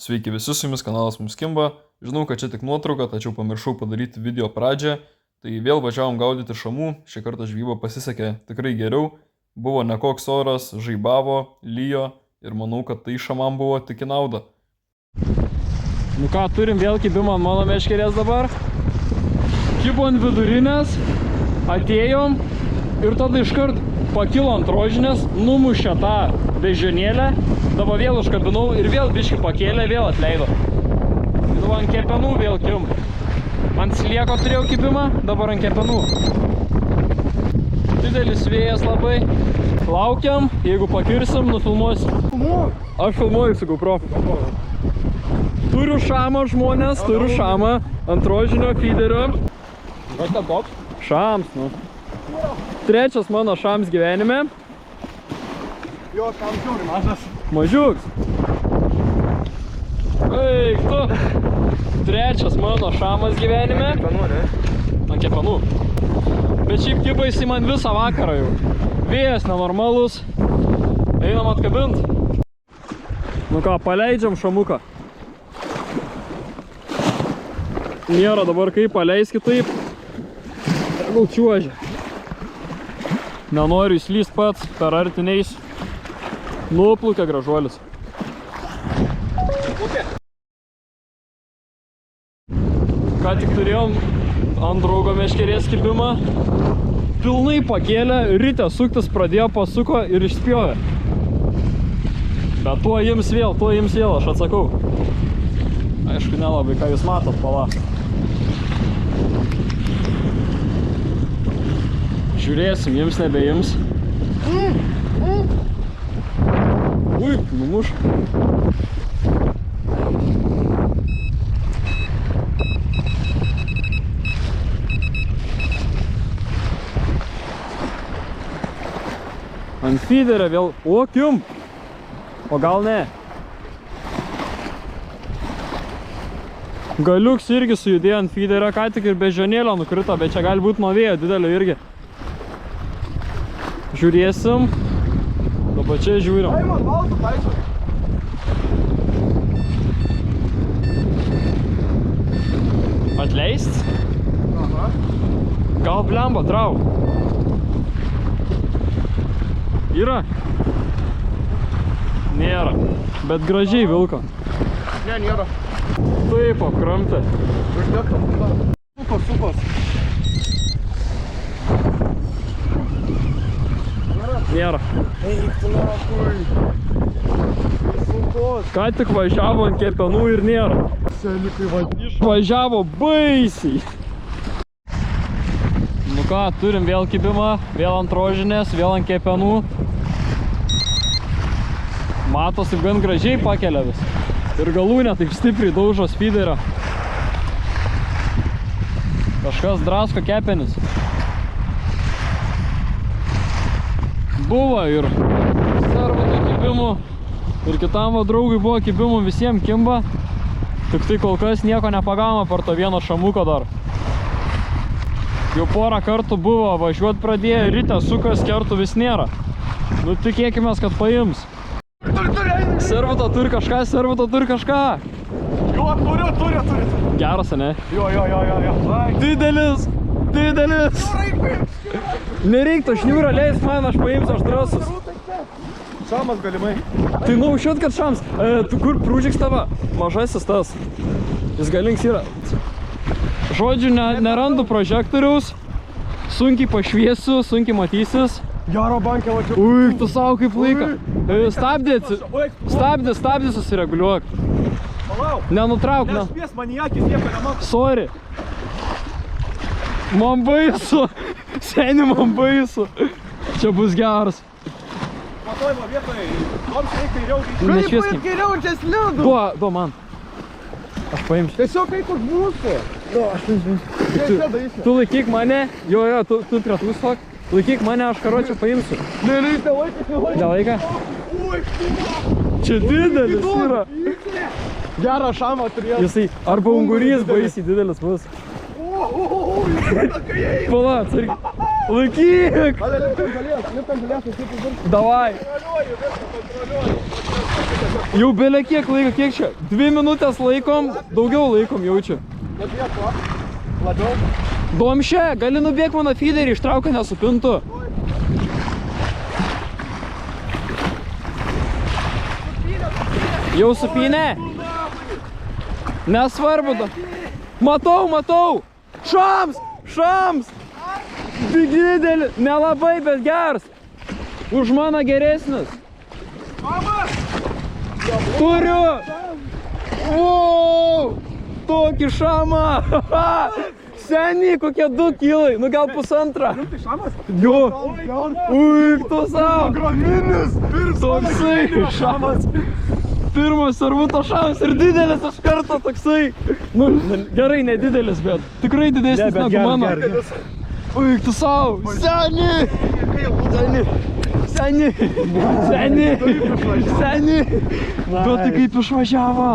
Sveiki visi, su jumis kanalas Mums Kimba. Žinau, kad čia tik nuotrauka, tačiau pamiršau padaryti video pradžią. Tai vėl važiavom gaudyti šamų, šį kartą žvejyba pasisekė tikrai geriau. Buvo nekoks oras, žaibavo, lyjo ir manau, kad tai šamam buvo tik į naudą. Nu ką, turim vėl kibimą ant mano meškerės dabar. Kibo ant vidurinės, atėjom ir tada iškart pakilo ant rožinės, numušė tą bežionėlę, dabar vėl užkabinau ir vėl biškį pakėlė, vėl atleido. Dabar ant kepenų vėl kim. Ant slieko turėjau kibimą, dabar ant kepenų. Didelis vėjas labai. Laukiam, jeigu pakirsim, nufilmuosim. Aš filmuoju su GoPro. Turiu šamą žmonės, turiu šamą ant rožinio feederio. Kas ten toks? Šams, nu. Trečias mano šams gyvenime. Jo, šams žiauri mažas. Mažiuks. Eik tu. Trečias mano šamas gyvenime. Kepenų, ne? Ant kepenų. Bet šiaip kibaisi man visą vakarą jau. Vėjas nenormalus. Einam atkabint. Nu ką, paleidžiam šamuką. Nėra dabar kaip paleis kitaip. Tegul čiuožia. Nenoriu įslyst pats, per artiniais. Nuplukė gražuolis. Ką tik turėjom ant draugo meškerės kibimą. Pilnai pakėlė, ryte suktis pradėjo, pasuko ir išspjovė. Bet tuo jums vėl, aš atsakau. Aišku, nelabai, ką jūs matot, pala. Žiūrėsim, jums nebeims. Ui, numuš. Ant feederio vėl, o kim. O gal ne. Galiuks irgi sujudėjo ant feederio, ką tik ir bežionėlio nukrito, bet čia gali būti nuo vėjo didelio irgi. Žiūrėsim. Dabar čia žiūrim. Aiman, valtų paisų. Atleist? Aha. Gal blemba, trau. Yra? Nėra. Bet gražiai vilko. Ne, nėra. Taip, apkramtė. Uždėkam. Supas. Nėra. Eik tu nakui. Supas. Ką tik važiavo ant kepenų ir nėra. Selikai vadniš. Važiavo baisiai. Nu ką, turim vėl kibimą, vėl ant rožinės, vėl ant kepenų. Matosi, gan gražiai pakelia vis. Ir galūnė taip stipriai daužo feederio. Kažkas drasko kepenis. Buvo ir servato kibimų, ir kitam va draugui buvo kibimų, visiems kimba. Tik tai kol kas nieko nepagavome per to vieno šamuko dar. Jau porą kartų buvo, važiuot pradėjo, ryte sukas, kertų vis nėra. Nu tikėkimės, kad paims. Servato turi kažką. Jo, turi. Geras, ne? Jo. Didelis. Nereiktų šniūrą leis man, aš paimsiu, aš drasus. Šamas galimai. Tai naušiut, kad šams. Tu kur prūžiks tava? Mažasis tas. Jis galinks yra. Žodžiu, nerandu prožektoriaus. Sunkiai pašviesiu, sunkiai matysis. Gero bankė vačiu. Ui, tu savo kaip laika. Stabdė, susireguliuok. Palauk. Nenutrauk, ne. Nespės man į akis, nieko nematau. Sorry. Man baisu. Seni, man baisu. Čia bus geras. Matoj, va vietoj. Toms reikia kairiau. Nešvieskim. Kairiau, čia slidu. Duo man. Aš paimsiu. Tiesiog kaip už mūsų. Nu, aš nežinau. Tu laikyk mane. Jo, tu prie tų stok. Laikyk mane, aš karočią paimsiu. Nelaiką? Čia didelis yra. Gerą šamą turėjo. Jisai arba ungurys baisiai didelis bus. Pala, atsargiai. Laikyk! Ale lipk ant žolės, aš taip virš. Davai. Kontroliuoju, viską kontroliuoju. Jau belia kiek laiko, kiek čia? 2 minutės laikom, daugiau laikom jaučiu. Labiau, ko? Labiau. Domšė, gali nubėg mano feederį, ištrauką nesupintų. Jau supinė? Nesvarbu da. Matau. Šams! Didelį, nelabai, bet geras. Už mano geresnis. Turiu! Wow! Tokį šamą! Seniai, kokie 2 kilai, nu gal 1,5. Tai šamas? Jo! Ui, tu savo! Graminis! Toksai šamas! Pirmas servuto šamas ir didelis iš karto toksai. Nu, gerai, nedidelis, bet tikrai didesnis negu mano. Ui, tu savo! Seniai! Bet tai kaip išvažiavo.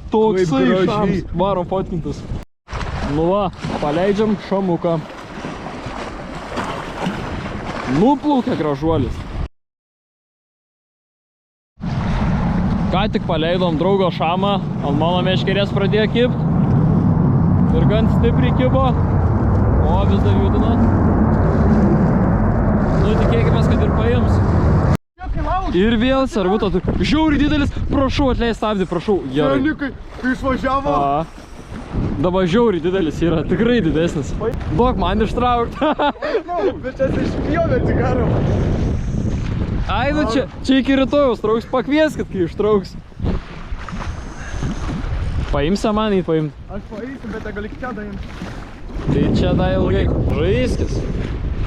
Toksai šams. Varom fotkintus. Nu va, paleidžiam šamuką. Nuplaukia gražuolis. Ką tik paleidom draugo šamą, ant mano meškerės pradėjo kibt. Ir gan stipriai kibo. O, vis dar judina. Nu, tikėkime, kad ir paims. Ir vėl servuto. Žiauriai didelis. Prašau, atleis stabdį, prašau. Gerai. Senikai, kai išvažiavo. Dabar žiauriai didelis yra, tikrai didesnis. Duok man ištraukt. Bet čia išpjovė cigarą. Ai, nu čia iki rytojaus trauks, pakvieskit, kai ištrauks. Paimsi man į paimt. Aš paeisiu, bet gali čia daimti. Tai čia da ilgai. Žaiskis.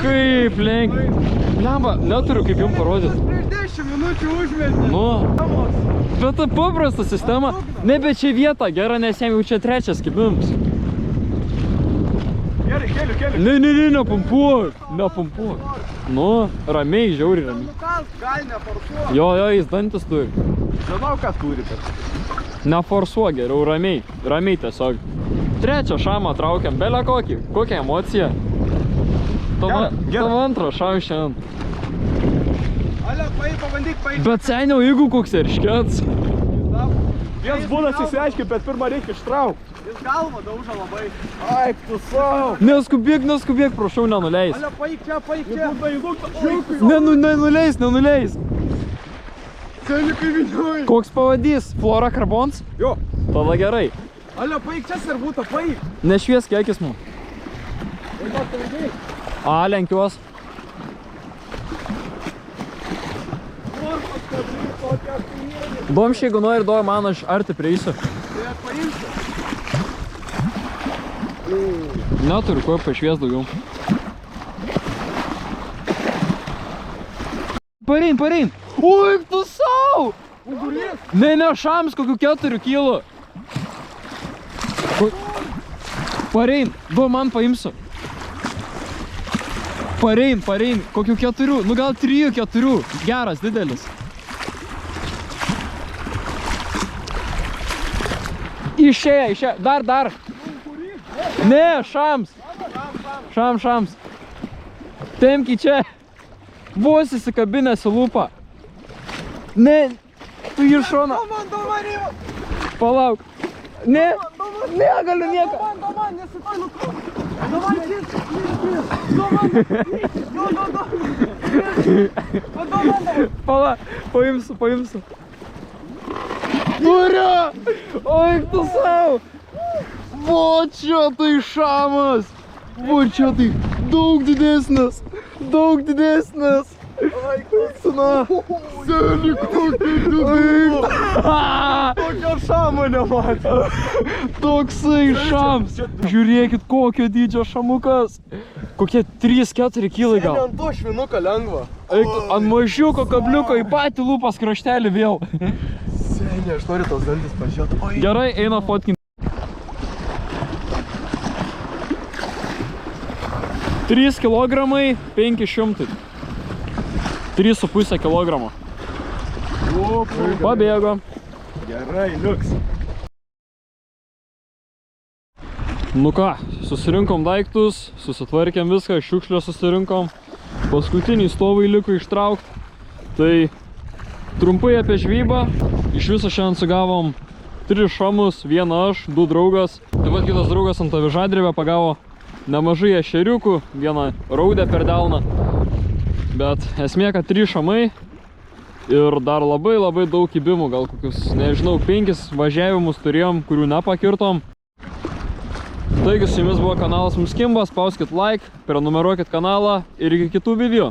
Kaip lenkiai. Blemba, neturiu kaip jums parodyti. Prieš 10 minučių užmėtė. Nu. Bet ta paprasta sistema. Nebe čia vieta gera, nes jam jau čia 3 kibims. Gerai, keliu. Ne, nepumpuok. Nu, ramiai, žiauriai ramiai. Gal neforsuok. Jo, jis dantis turi. Žinau, ką turi, bet. Neforsuok geriau, ramiai tiesiog. 3 šamą traukiam, belę kokį. Kokią emociją. Tavo antrą šamą šiandien. Ale, pabandyk paeiti. Bet seniau, jeigu koks erškets. Vienas būdas įsiaiškiai, bet pirmą reikia ištraukti. Jis galvą dauža labai. Ai, tu savo. Neskubėk, prašau, nenuleis. Ale, paeik čia. Nenuleis. Senikai vidžiuoji. Koks pavadys? Flora Carbons? Jo. Tada gerai. Ale, paeik čia servutą, paeik. Nešvies kiekis mu. A, lenkiuos. Domščiai, jeigu nori, duoju man, aš arti prieisiu. Tai aš paimsiu. Neturiu ko pašvies daugiau. Parein. Ui, tu sau! Ungurys. Ne, šams, kokių 4 kilų. Parein, duo man paimsiu. Parein, kokių 4, nu gal 3-4, geras, didelis. Išėja, dar. Ne, šams. Tempki čia. Vos įsikabinęs į lūpą. Ne, tu į šoną. Palauk. Ne, negaliu nieko. Daman, nesitoj nukrūk. Pala, paimsiu. Turiu! Oi, tu savo! Vo čia tai šamas! Vo čia tai daug didesnis! Ai, kusina. Seni, kokį didumą. Tokio šamo nematė. Toksai šams. Žiūrėkit, kokio dydžio šamukas. Kokie 3-4 kilai gal. Seni, ant to švinuką lengva. Eik, ant mažiuko kabliuko į patį lūpas kraštelį vėl. Seni, aš noriu tos dantis pažiūrėti. Gerai, eina fotkinti. 3 kilogramai 500. 3,5 kilogramo. Pabėgo. Gerai, liuks. Nu ką, susirinkom daiktus, susitvarkėm viską, šiukšlę susirinkom. Paskutiniai stovai liko ištraukti. Tai trumpai apie žvejybą. Iš viso šiandien sugavom 3 šamus, 1 aš, 2 draugas. Taip pat kitas draugas ant avižadrėvę pagavo nemažai ešeriukų, 1 raudę per delną. Bet esmė, kad 3 šamai ir dar labai daug kibimų, gal kokius, nežinau, 5 važiavimus turėjom, kurių nepakirtom. Taigi su jumis buvo kanalas Mums Kimba, spauskit like, prenumeruokit kanalą ir iki kitų video.